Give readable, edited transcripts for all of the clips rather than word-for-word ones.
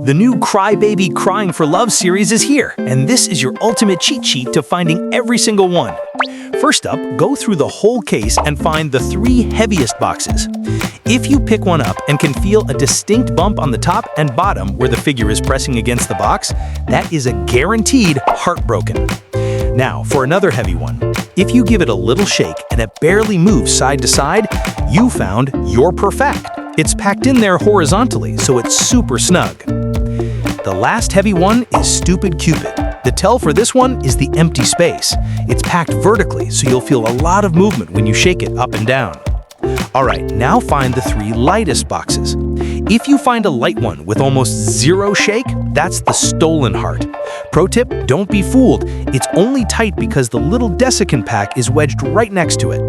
The new CRYBABY Crying for Love series is here, and this is your ultimate cheat sheet to finding every single one. First up, go through the whole case and find the 3 heaviest boxes. If you pick one up and can feel a distinct bump on the top and bottom where the figure is pressing against the box, that is a guaranteed heartbroken. Now, for another heavy one. If you give it a little shake and it barely moves side to side, you found You're Perfect. It's packed in there horizontally, so it's super snug. The last heavy one is Stupid Cupid. The tell for this one is the empty space. It's packed vertically, so you'll feel a lot of movement when you shake it up and down. Alright, now find the 3 lightest boxes. If you find a light one with almost 0 shake, that's the stolen heart. Pro tip, don't be fooled. It's only tight because the little desiccant pack is wedged right next to it.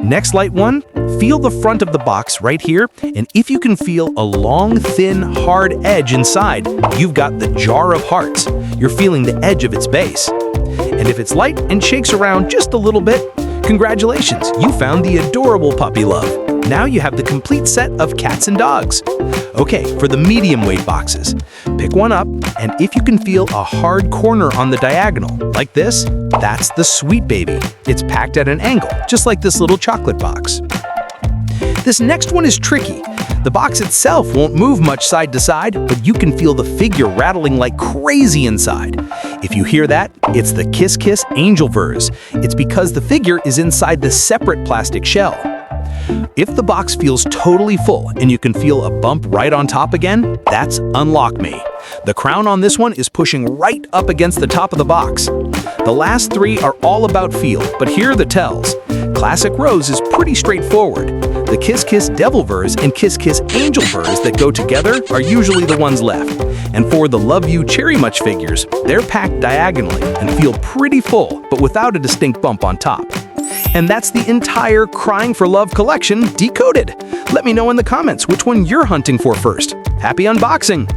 Next light one, feel the front of the box right here, and if you can feel a long, thin, hard edge inside, you've got the jar of hearts. You're feeling the edge of its base. And if it's light and shakes around just a little bit, congratulations, you found the adorable puppy love. Now you have the complete set of cats and dogs. Okay, for the medium weight boxes, pick one up, and if you can feel a hard corner on the diagonal, like this, that's the Sweet Baby. It's packed at an angle, just like this little chocolate box. This next one is tricky. The box itself won't move much side to side, but you can feel the figure rattling like crazy inside. If you hear that, it's the Kiss Kiss Angel Verse. It's because the figure is inside the separate plastic shell. If the box feels totally full and you can feel a bump right on top again, that's Unlock Me. The crown on this one is pushing right up against the top of the box. The last 3 are all about feel, but here are the tells. Classic Rose is pretty straightforward. The Kiss Kiss Devil Verse and Kiss Kiss Angel Verse that go together are usually the ones left. And for the Love You Cherry Much figures, they're packed diagonally and feel pretty full, but without a distinct bump on top. And that's the entire Crying for Love collection decoded. Let me know in the comments which one you're hunting for first. Happy unboxing!